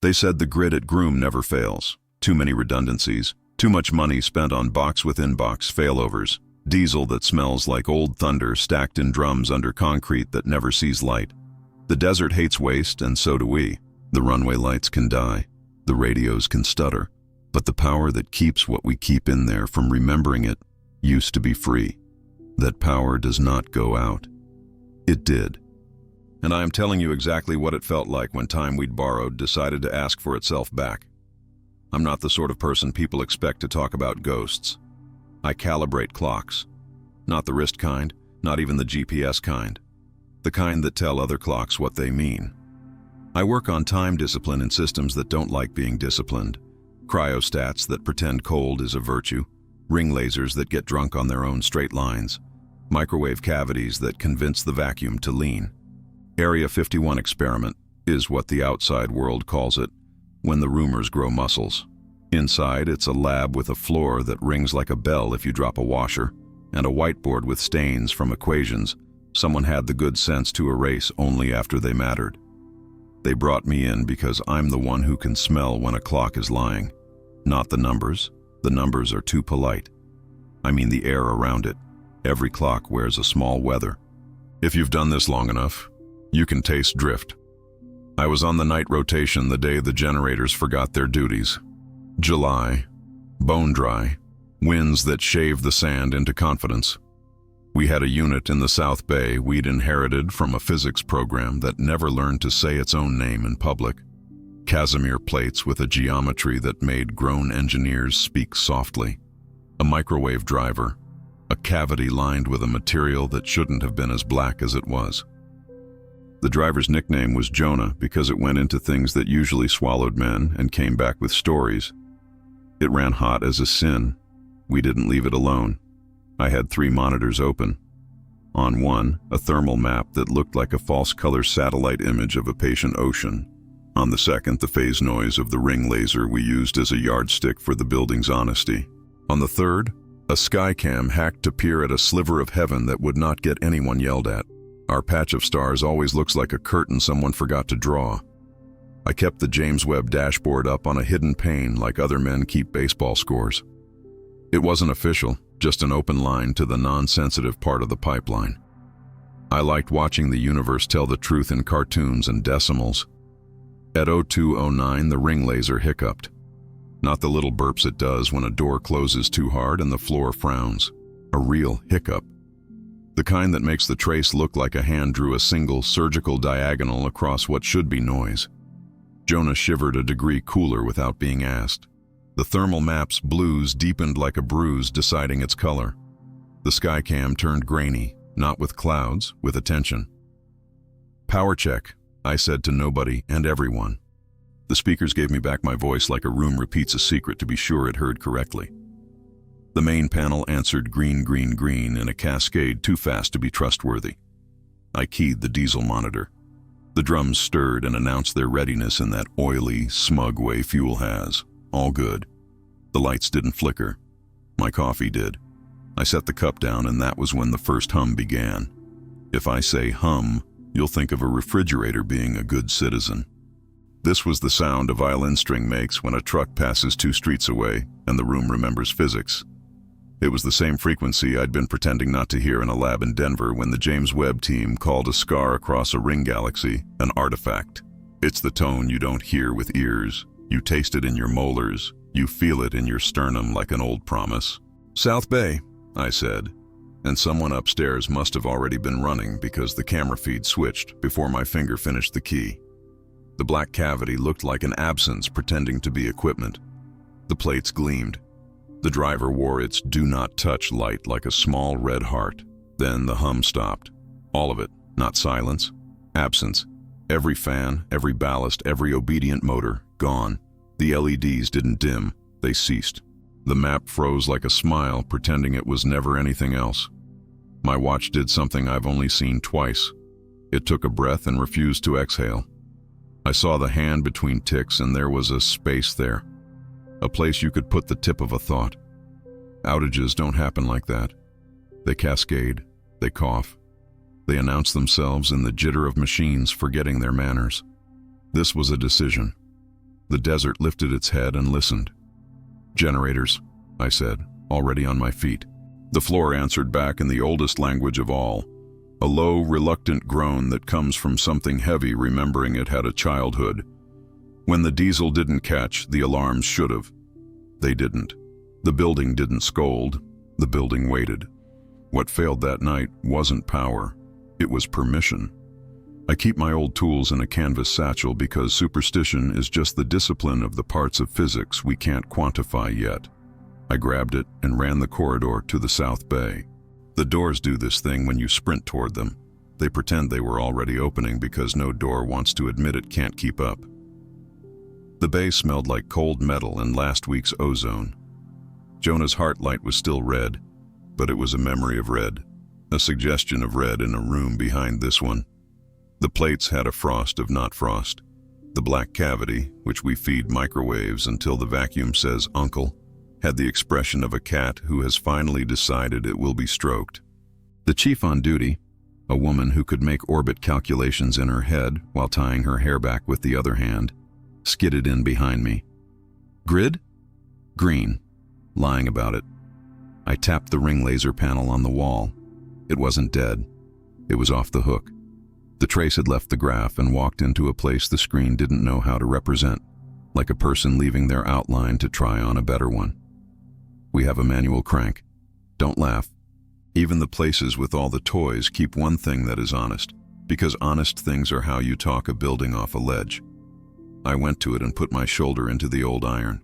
They said the grid at Groom never fails. Too many redundancies, too much money spent on box-within-box failovers, diesel that smells like old thunder stacked in drums under concrete that never sees light. The desert hates waste, and so do we. The runway lights can die. The radios can stutter. But the power that keeps what we keep in there from remembering it used to be free. That power does not go out. It did. And I am telling you exactly what it felt like when time we'd borrowed decided to ask for itself back. I'm not the sort of person people expect to talk about ghosts. I calibrate clocks. Not the wrist kind, not even the GPS kind. The kind that tell other clocks what they mean. I work on time discipline in systems that don't like being disciplined. Cryostats that pretend cold is a virtue. Ring lasers that get drunk on their own straight lines. Microwave cavities that convince the vacuum to lean. Area 51 experiment is what the outside world calls it when the rumors grow muscles. Inside, it's a lab with a floor that rings like a bell if you drop a washer, and a whiteboard with stains from equations someone had the good sense to erase only after they mattered. They brought me in because I'm the one who can smell when a clock is lying. Not the numbers. The numbers are too polite. I mean the air around it. Every clock wears a small weather. If you've done this long enough, you can taste drift. I was on the night rotation the day the generators forgot their duties. July, bone dry, winds that shave the sand into confidence. We had a unit in the South Bay we'd inherited from a physics program that never learned to say its own name in public. Casimir plates with a geometry that made grown engineers speak softly. A microwave driver, a cavity lined with a material that shouldn't have been as black as it was. The driver's nickname was Jonah because it went into things that usually swallowed men and came back with stories. It ran hot as a sin. We didn't leave it alone. I had 3 monitors open. On one, a thermal map that looked like a false color satellite image of a patient ocean. On the second, the phase noise of the ring laser we used as a yardstick for the building's honesty. On the third, a skycam hacked to peer at a sliver of heaven that would not get anyone yelled at. Our patch of stars always looks like a curtain someone forgot to draw. I kept the James Webb dashboard up on a hidden pane like other men keep baseball scores. It wasn't official, just an open line to the non-sensitive part of the pipeline. I liked watching the universe tell the truth in cartoons and decimals. At 0209, the ring laser hiccuped. Not the little burps it does when a door closes too hard and the floor frowns. A real hiccup. The kind that makes the trace look like a hand drew a single surgical diagonal across what should be noise. Jonah shivered a degree cooler without being asked. The thermal map's blues deepened like a bruise deciding its color. The skycam turned grainy, not with clouds, with attention. "Power check," I said to nobody and everyone. The speakers gave me back my voice like a room repeats a secret to be sure it heard correctly. The main panel answered green, green, green in a cascade too fast to be trustworthy. I keyed the diesel monitor. The drums stirred and announced their readiness in that oily, smug way fuel has. All good. The lights didn't flicker. My coffee did. I set the cup down and that was when the first hum began. If I say hum, you'll think of a refrigerator being a good citizen. This was the sound a violin string makes when a truck passes 2 streets away and the room remembers physics. It was the same frequency I'd been pretending not to hear in a lab in Denver when the James Webb team called a scar across a ring galaxy an artifact. It's the tone you don't hear with ears. You taste it in your molars. You feel it in your sternum like an old promise. "South Bay," I said, and someone upstairs must have already been running because the camera feed switched before my finger finished the key. The black cavity looked like an absence pretending to be equipment. The plates gleamed. The driver wore its do not touch light like a small red heart. Then the hum stopped. All of it, not silence. Absence. Every fan, every ballast, every obedient motor, gone. The LEDs didn't dim, they ceased. The map froze like a smile, pretending it was never anything else. My watch did something I've only seen twice. It took a breath and refused to exhale. I saw the hand between ticks and there was a space there. A place you could put the tip of a thought. Outages don't happen like that. They cascade, they cough. They announce themselves in the jitter of machines forgetting their manners. This was a decision. The desert lifted its head and listened. "Generators," I said, already on my feet. The floor answered back in the oldest language of all, a low, reluctant groan that comes from something heavy remembering it had a childhood. When the diesel didn't catch, the alarms should have. They didn't. The building didn't scold. The building waited. What failed that night wasn't power. It was permission. I keep my old tools in a canvas satchel because superstition is just the discipline of the parts of physics we can't quantify yet. I grabbed it and ran the corridor to the south bay. The doors do this thing when you sprint toward them. They pretend they were already opening because no door wants to admit it can't keep up. The bay smelled like cold metal and last week's ozone. Jonah's heart light was still red, but it was a memory of red, a suggestion of red in a room behind this one. The plates had a frost of not frost. The black cavity, which we feed microwaves until the vacuum says uncle, had the expression of a cat who has finally decided it will be stroked. The chief on duty, a woman who could make orbit calculations in her head while tying her hair back with the other hand, skidded in behind me. "Grid?" "Green." Lying about it. I tapped the ring laser panel on the wall. It wasn't dead. It was off the hook. The trace had left the graph and walked into a place the screen didn't know how to represent, like a person leaving their outline to try on a better one. We have a manual crank. Don't laugh. Even the places with all the toys keep one thing that is honest, because honest things are how you talk a building off a ledge. I went to it and put my shoulder into the old iron.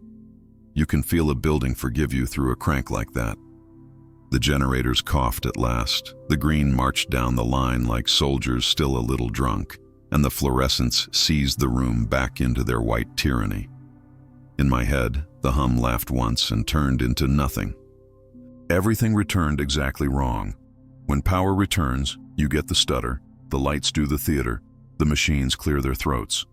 You can feel a building forgive you through a crank like that. The generators coughed at last. The green marched down the line like soldiers still a little drunk, and the fluorescents seized the room back into their white tyranny. In my head, the hum laughed once and turned into nothing. Everything returned exactly wrong. When power returns, you get the stutter, the lights do the theater, the machines clear their throats.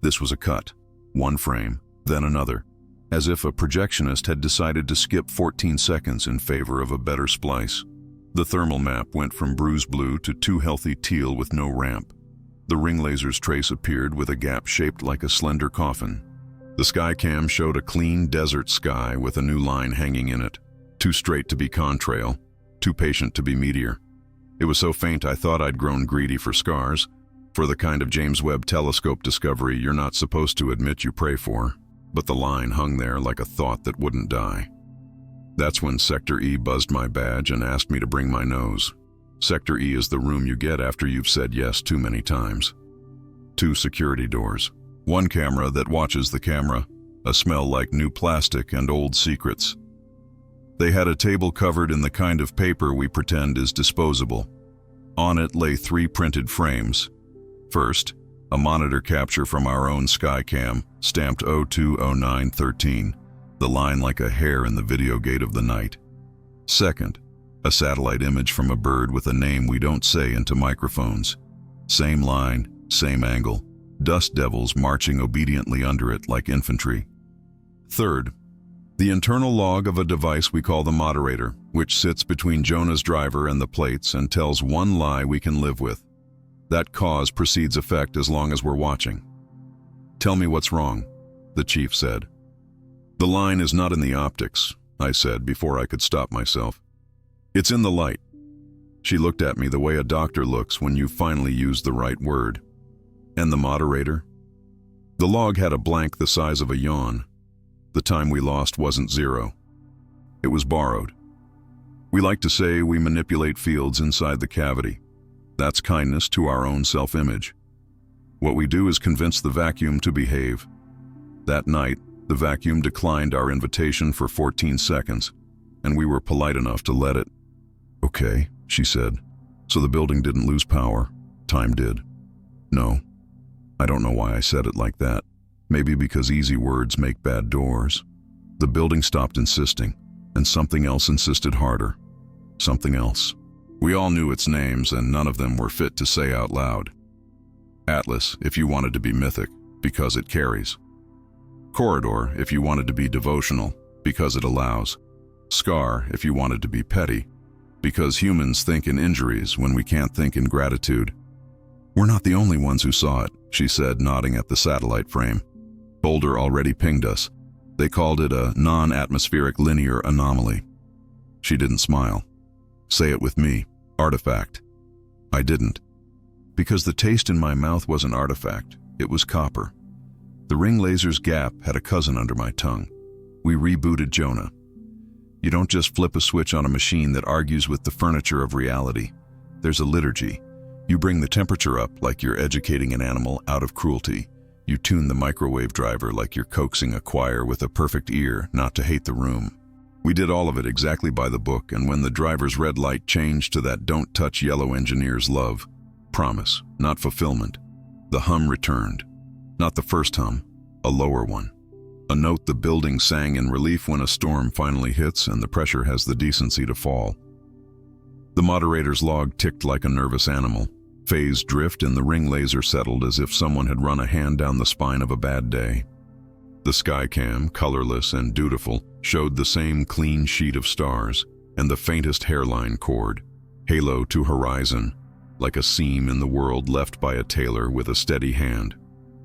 This was a cut, one frame, then another, as if a projectionist had decided to skip 14 seconds in favor of a better splice. The thermal map went from bruised blue to too healthy teal with no ramp. The ring laser's trace appeared with a gap shaped like a slender coffin. The skycam showed a clean desert sky with a new line hanging in it, too straight to be contrail, too patient to be meteor. It was so faint I thought I'd grown greedy for scars, for the kind of James Webb Telescope discovery you're not supposed to admit you pray for, but the line hung there like a thought that wouldn't die. That's when Sector E buzzed my badge and asked me to bring my nose. Sector E is the room you get after you've said yes too many times. 2 security doors. 1 camera that watches the camera, a smell like new plastic and old secrets. They had a table covered in the kind of paper we pretend is disposable. On it lay 3 printed frames. First, a monitor capture from our own Skycam, stamped 020913, the line like a hair in the video gate of the night. Second, a satellite image from a bird with a name we don't say into microphones. Same line, same angle, dust devils marching obediently under it like infantry. Third, the internal log of a device we call the moderator, which sits between Jonah's driver and the plates and tells one lie we can live with. That cause precedes effect as long as we're watching. "Tell me what's wrong," the chief said. "The line is not in the optics," I said before I could stop myself. "It's in the light." She looked at me the way a doctor looks when you finally use the right word. "And the moderator?" The log had a blank the size of a yawn. The time we lost wasn't 0. It was borrowed. We like to say we manipulate fields inside the cavity. That's kindness to our own self-image. What we do is convince the vacuum to behave. That night, the vacuum declined our invitation for 14 seconds, and we were polite enough to let it. "Okay," she said. "So the building didn't lose power. Time did." "No." I don't know why I said it like that. Maybe because easy words make bad doors. The building stopped insisting, and something else insisted harder. Something else. We all knew its names, and none of them were fit to say out loud. Atlas, if you wanted to be mythic, because it carries. Corridor, if you wanted to be devotional, because it allows. Scar, if you wanted to be petty, because humans think in injuries when we can't think in gratitude. "We're not the only ones who saw it," she said, nodding at the satellite frame. Boulder already pinged us. They called it a non-atmospheric linear anomaly. She didn't smile. Say it with me. Artifact. I didn't. Because the taste in my mouth wasn't artifact. It was copper. The ring laser's gap had a cousin under my tongue. We rebooted Jonah. You don't just flip a switch on a machine that argues with the furniture of reality. There's a liturgy. You bring the temperature up like you're educating an animal out of cruelty. You tune the microwave driver like you're coaxing a choir with a perfect ear not to hate the room. We did all of it exactly by the book, and when the driver's red light changed to that don't touch yellow engineer's love, promise, not fulfillment, the hum returned. Not the first hum, a lower one. A note the building sang in relief when a storm finally hits and the pressure has the decency to fall. The moderator's log ticked like a nervous animal. Phase drift and the ring laser settled as if someone had run a hand down the spine of a bad day. The skycam, colorless and dutiful, showed the same clean sheet of stars and the faintest hairline chord, halo to horizon, like a seam in the world left by a tailor with a steady hand.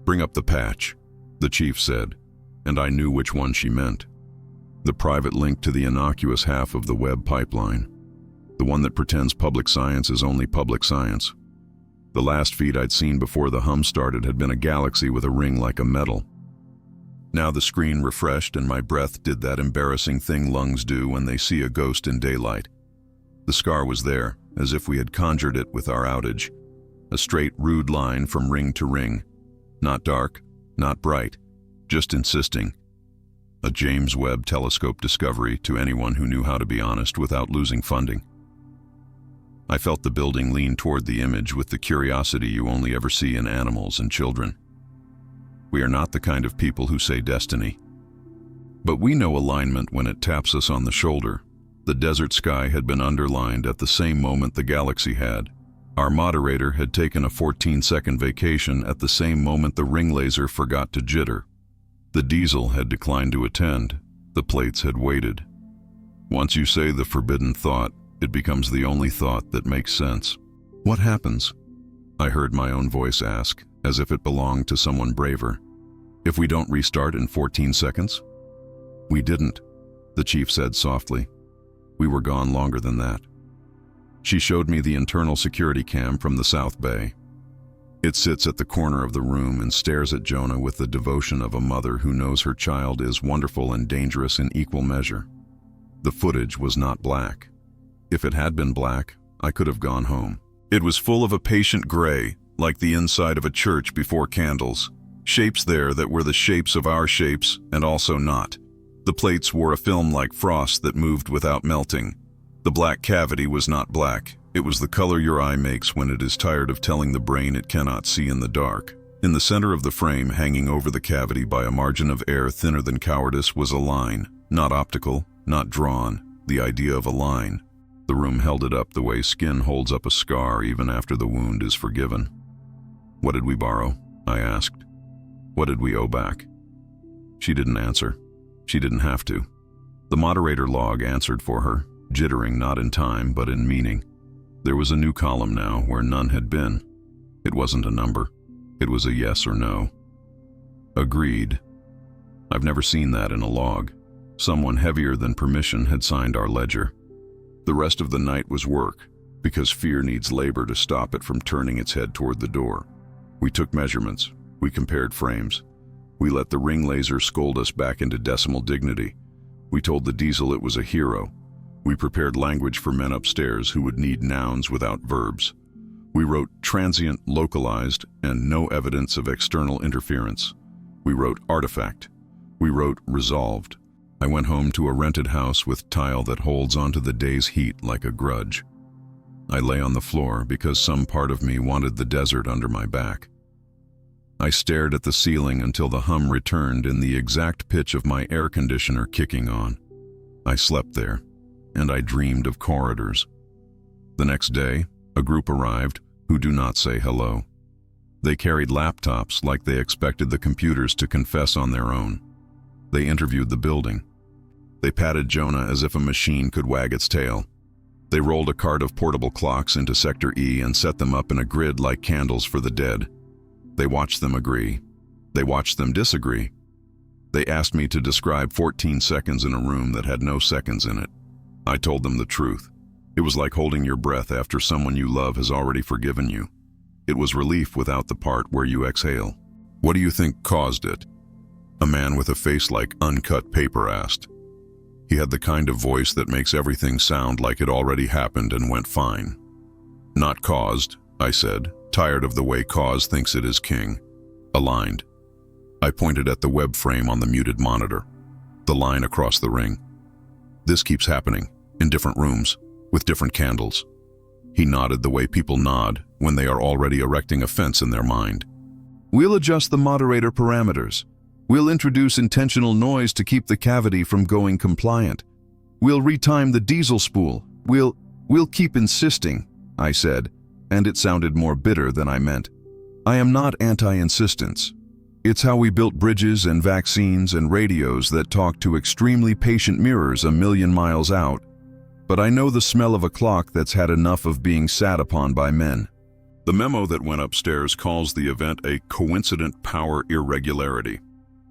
Bring up the patch, the chief said, and I knew which one she meant. The private link to the innocuous half of the web pipeline, the one that pretends public science is only public science. The last feed I'd seen before the hum started had been a galaxy with a ring like a medal. Now the screen refreshed and my breath did that embarrassing thing lungs do when they see a ghost in daylight. The scar was there, as if we had conjured it with our outage. A straight, rude line from ring to ring. Not dark, not bright, just insisting. A James Webb Telescope discovery to anyone who knew how to be honest without losing funding. I felt the building lean toward the image with the curiosity you only ever see in animals and children. We are not the kind of people who say destiny. But we know alignment when it taps us on the shoulder. The desert sky had been underlined at the same moment the galaxy had. Our moderator had taken a 14-second vacation at the same moment the ring laser forgot to jitter. The diesel had declined to attend. The plates had waited. Once you say the forbidden thought, it becomes the only thought that makes sense. What happens? I heard my own voice ask, as if it belonged to someone braver. If we don't restart in 14 seconds? We didn't, the chief said softly. We were gone longer than that. She showed me the internal security cam from the South Bay. It sits at the corner of the room and stares at Jonah with the devotion of a mother who knows her child is wonderful and dangerous in equal measure. The footage was not black. If it had been black, I could have gone home. It was full of a patient gray, like the inside of a church before candles. Shapes there that were the shapes of our shapes and also not. The plates wore a film like frost that moved without melting. The black cavity was not black. It was the color your eye makes when it is tired of telling the brain it cannot see in the dark. In the center of the frame, hanging over the cavity by a margin of air thinner than cowardice, was a line. Not optical, not drawn. The idea of a line. The room held it up the way skin holds up a scar even after the wound is forgiven. What did we borrow? I asked. What did we owe back? She didn't answer. She didn't have to. The moderator log answered for her, jittering not in time but in meaning. There was a new column now where none had been. It wasn't a number. It was a yes or no. Agreed. I've never seen that in a log. Someone heavier than permission had signed our ledger. The rest of the night was work, because fear needs labor to stop it from turning its head toward the door. We took measurements. We compared frames. We let the ring laser scold us back into decimal dignity. We told the diesel it was a hero. We prepared language for men upstairs who would need nouns without verbs. We wrote transient, localized, and no evidence of external interference. We wrote artifact. We wrote resolved. I went home to a rented house with tile that holds onto the day's heat like a grudge. I lay on the floor because some part of me wanted the desert under my back. I stared at the ceiling until the hum returned in the exact pitch of my air conditioner kicking on. I slept there, and I dreamed of corridors. The next day, a group arrived who do not say hello. They carried laptops like they expected the computers to confess on their own. They interviewed the building. They patted Jonah as if a machine could wag its tail. They rolled a cart of portable clocks into Sector E and set them up in a grid like candles for the dead. They watched them agree. They watched them disagree. They asked me to describe 14 seconds in a room that had no seconds in it. I told them the truth. It was like holding your breath after someone you love has already forgiven you. It was relief without the part where you exhale. What do you think caused it? A man with a face like uncut paper asked. He had the kind of voice that makes everything sound like it already happened and went fine. Not caused, I said, tired of the way cause thinks it is king. Aligned. I pointed at the web frame on the muted monitor, the line across the ring. This keeps happening, in different rooms, with different candles. He nodded the way people nod when they are already erecting a fence in their mind. We'll adjust the moderator parameters. We'll introduce intentional noise to keep the cavity from going compliant. We'll retime the diesel spool. We'll keep insisting, I said, and it sounded more bitter than I meant. I am not anti-insistence. It's how we built bridges and vaccines and radios that talk to extremely patient mirrors a million miles out. But I know the smell of a clock that's had enough of being sat upon by men. The memo that went upstairs calls the event a coincident power irregularity.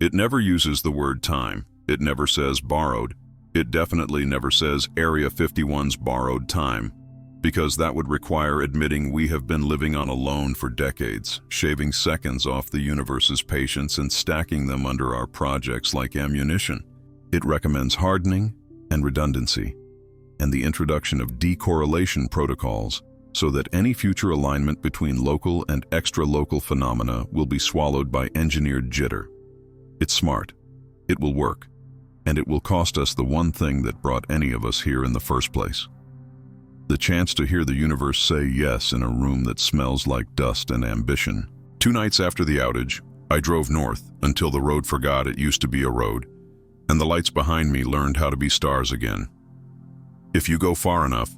It never uses the word time. It never says borrowed. It definitely never says Area 51's borrowed time, because that would require admitting we have been living on a loan for decades, shaving seconds off the universe's patience and stacking them under our projects like ammunition. It recommends hardening and redundancy, and the introduction of decorrelation protocols so that any future alignment between local and extra-local phenomena will be swallowed by engineered jitter. It's smart, it will work, and it will cost us the one thing that brought any of us here in the first place. The chance to hear the universe say yes in a room that smells like dust and ambition. 2 nights after the outage, I drove north until the road forgot it used to be a road, and the lights behind me learned how to be stars again. If you go far enough,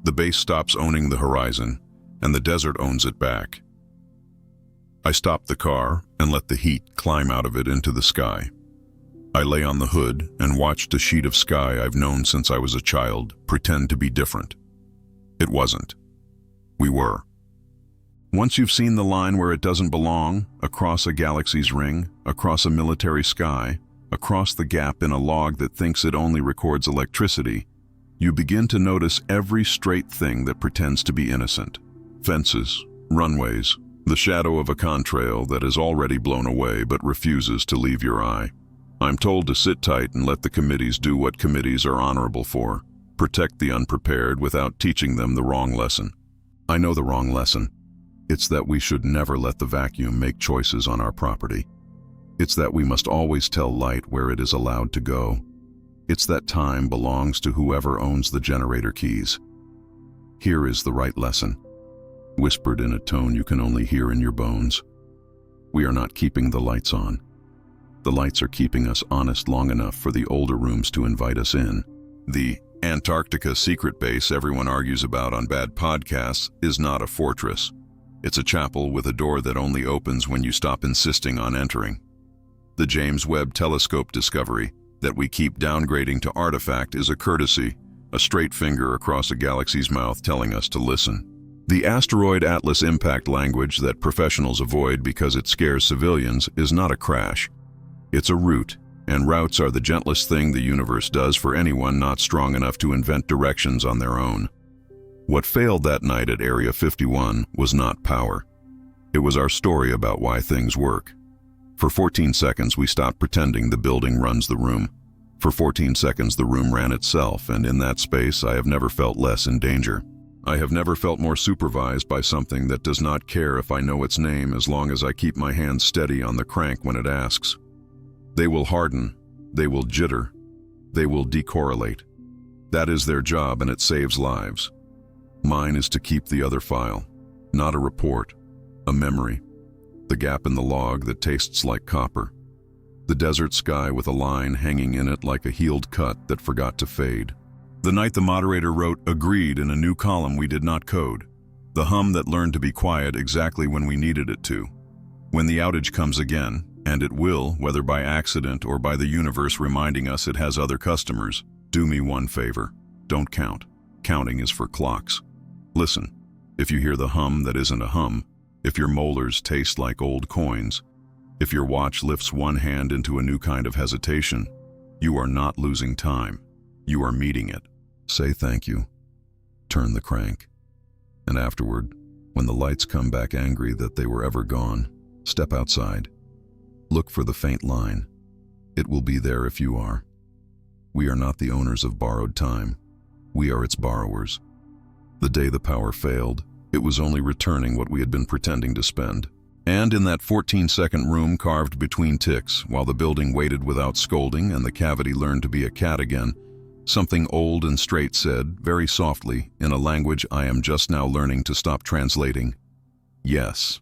the base stops owning the horizon, and the desert owns it back. I stopped the car and let the heat climb out of it into the sky. I lay on the hood and watched a sheet of sky I've known since I was a child pretend to be different. It wasn't. We were. Once you've seen the line where it doesn't belong, across a galaxy's ring, across a military sky, across the gap in a log that thinks it only records electricity, you begin to notice every straight thing that pretends to be innocent. Fences, runways, the shadow of a contrail that is already blown away but refuses to leave your eye. I'm told to sit tight and let the committees do what committees are honorable for. Protect the unprepared without teaching them the wrong lesson. I know the wrong lesson. It's that we should never let the vacuum make choices on our property. It's that we must always tell light where it is allowed to go. It's that time belongs to whoever owns the generator keys. Here is the right lesson, whispered in a tone you can only hear in your bones. We are not keeping the lights on. The lights are keeping us honest long enough for the older rooms to invite us in. The Antarctica secret base everyone argues about on bad podcasts is not a fortress. It's a chapel with a door that only opens when you stop insisting on entering. The James Webb Telescope discovery that we keep downgrading to artifact is a courtesy, a straight finger across a galaxy's mouth telling us to listen. The asteroid atlas impact language that professionals avoid because it scares civilians is not a crash. It's a route, and routes are the gentlest thing the universe does for anyone not strong enough to invent directions on their own. What failed that night at Area 51 was not power. It was our story about why things work. For 14 seconds, we stopped pretending the building runs the room. For 14 seconds, the room ran itself, and in that space, I have never felt less in danger. I have never felt more supervised by something that does not care if I know its name as long as I keep my hands steady on the crank when it asks. They will harden, they will jitter, they will decorrelate. That is their job, and it saves lives. Mine is to keep the other file, not a report, a memory. The gap in the log that tastes like copper. The desert sky with a line hanging in it like a healed cut that forgot to fade. The night the moderator wrote agreed in a new column we did not code. The hum that learned to be quiet exactly when we needed it to. When the outage comes again, and it will, whether by accident or by the universe reminding us it has other customers, do me one favor. Don't count. Counting is for clocks. Listen, if you hear the hum that isn't a hum, if your molars taste like old coins, If your watch lifts one hand into a new kind of hesitation, you are not losing time. You are meeting it. Say thank you. Turn the crank. And afterward, when the lights come back angry that they were ever gone, step outside. Look for the faint line. It will be there if you are. We are not the owners of borrowed time. We are its borrowers. The day the power failed, it was only returning what we had been pretending to spend. And in that 14-second room carved between ticks, while the building waited without scolding and the cavity learned to be a cat again, something old and straight said, very softly, in a language I am just now learning to stop translating, "Yes."